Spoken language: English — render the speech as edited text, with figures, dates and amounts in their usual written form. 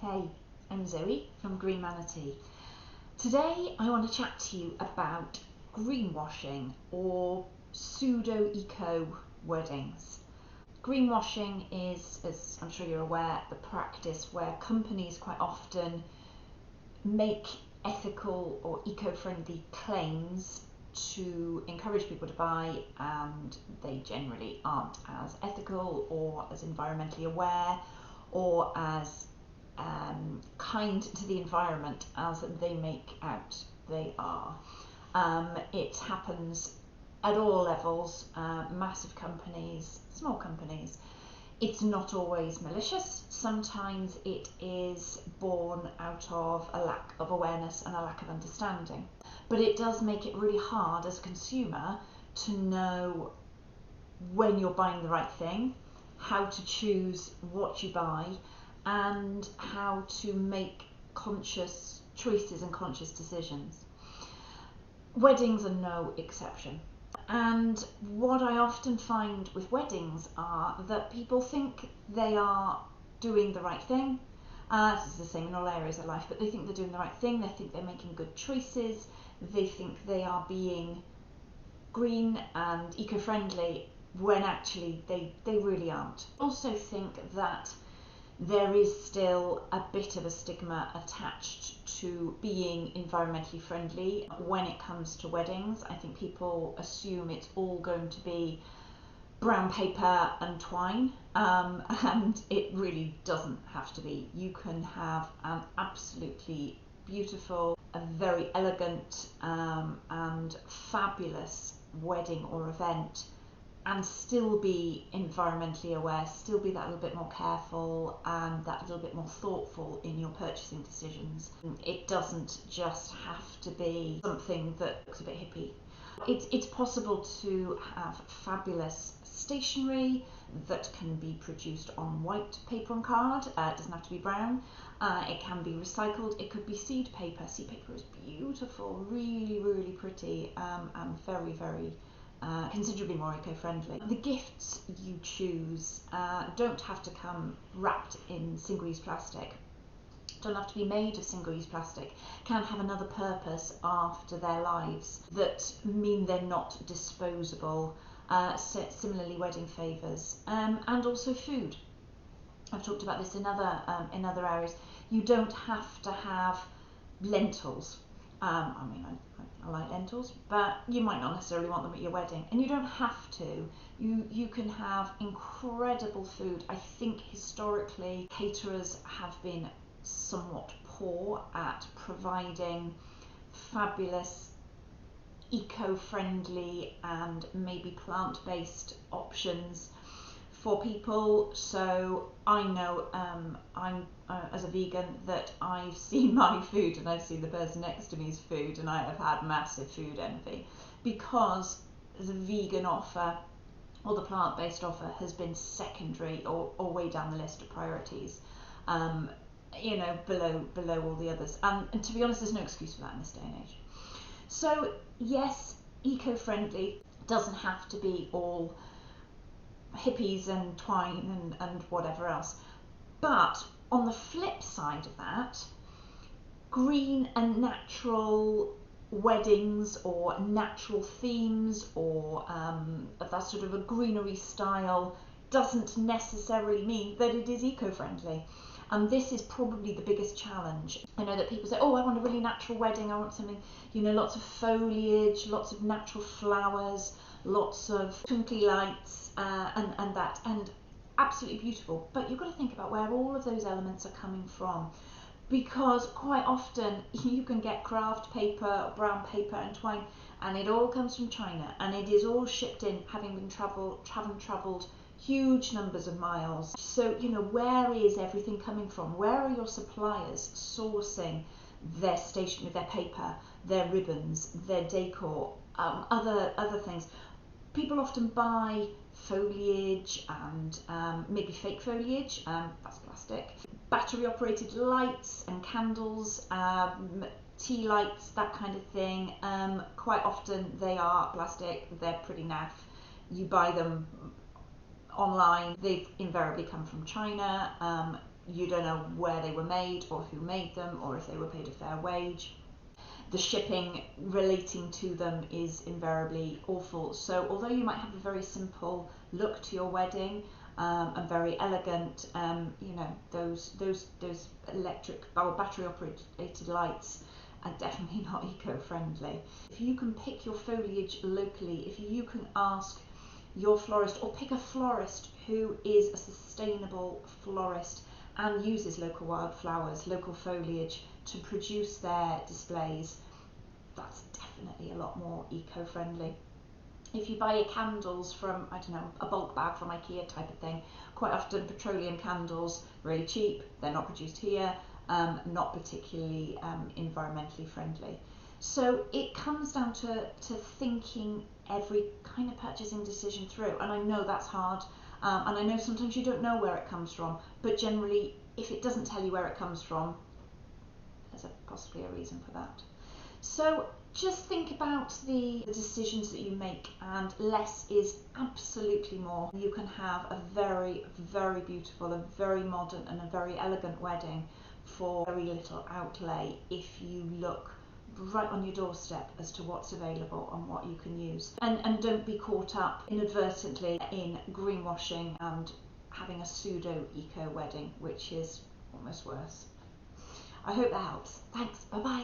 Hey, I'm Zoe from Green Manatee. Today I want to chat to you about greenwashing or pseudo-eco weddings. Greenwashing is, as I'm sure you're aware, the practice where companies quite often make ethical or eco-friendly claims to encourage people to buy, and they generally aren't as ethical or as environmentally aware or as kind to the environment as they make out they are. It happens at all levels, massive companies, small companies. It's not always malicious. Sometimes it is born out of a lack of awareness and a lack of understanding. But it does make it really hard as a consumer to know when you're buying the right thing, how to choose what you buy, and how to make conscious choices and conscious decisions. Weddings are no exception. And what I often find with weddings are that people think they are doing the right thing. This is the same in all areas of life, but they think they're doing the right thing, they think they're making good choices, they think they are being green and eco-friendly when actually they really aren't. I also think that there is still a bit of a stigma attached to being environmentally friendly when it comes to weddings. I think people assume it's all going to be brown paper and twine, and it really doesn't have to be. You can have an absolutely beautiful, a very elegant and fabulous wedding or event and still be environmentally aware, still be that little bit more careful and that little bit more thoughtful in your purchasing decisions. It doesn't just have to be something that looks a bit hippie. It's possible to have fabulous stationery that can be produced on white paper and card. It doesn't have to be brown. It can be recycled. It could be seed paper. Seed paper is beautiful, really, really pretty, and very, very considerably more eco-friendly. The gifts you choose don't have to come wrapped in single-use plastic, don't have to be made of single-use plastic, can have another purpose after their lives that mean they're not disposable. Similarly, wedding favours, and also food. I've talked about this in other areas. You don't have to have lentils. I like lentils, but you might not necessarily want them at your wedding, and you don't have to. You can have incredible food. I think historically caterers have been somewhat poor at providing fabulous eco-friendly and maybe plant-based options for people. So I know I'm as a vegan that I've seen my food and I've seen the person next to me's food, and I have had massive food envy because the vegan offer or the plant-based offer has been secondary or way down the list of priorities, below all the others, and to be honest, there's no excuse for that in this day and age. So yes, eco-friendly doesn't have to be all hippies and twine and whatever else. But on the flip side of that, green and natural weddings or natural themes or that sort of a greenery style doesn't necessarily mean that it is eco-friendly. And this is probably the biggest challenge. I know that people say, oh, I want a really natural wedding, I want something, lots of foliage, lots of natural flowers, lots of twinkly lights, and absolutely beautiful. But you've got to think about where all of those elements are coming from, because quite often you can get craft paper, brown paper and twine, and it all comes from China, and it is all shipped in, having been travelled huge numbers of miles. So, where is everything coming from? Where are your suppliers sourcing their stationery, their paper, their ribbons, their decor, other things? People often buy foliage and maybe fake foliage, that's plastic, battery operated lights and candles, tea lights, that kind of thing. Quite often they are plastic, they're pretty naff. You buy them online, they've invariably come from China. You don't know where they were made or who made them or if they were paid a fair wage. The shipping relating to them is invariably awful. So although you might have a very simple look to your wedding and very elegant, those electric or battery operated lights are definitely not eco-friendly. If you can pick your foliage locally, if you can ask your florist or pick a florist who is a sustainable florist and uses local wildflowers, local foliage to produce their displays, that's definitely a lot more eco-friendly. If you buy your candles from, I don't know, a bulk bag from IKEA type of thing, quite often petroleum candles, really cheap, they're not produced here, not particularly environmentally friendly. So it comes down to thinking every kind of purchasing decision through, and I know that's hard, and I know sometimes you don't know where it comes from, but generally if it doesn't tell you where it comes from, there's possibly a reason for that. So just think about the decisions that you make, and less is absolutely more. You can have a very, very beautiful, a very modern and a very elegant wedding for very little outlay if you look right on your doorstep as to what's available and what you can use. And don't be caught up inadvertently in greenwashing and having a pseudo eco wedding, which is almost worse. I hope that helps. Thanks. Bye bye.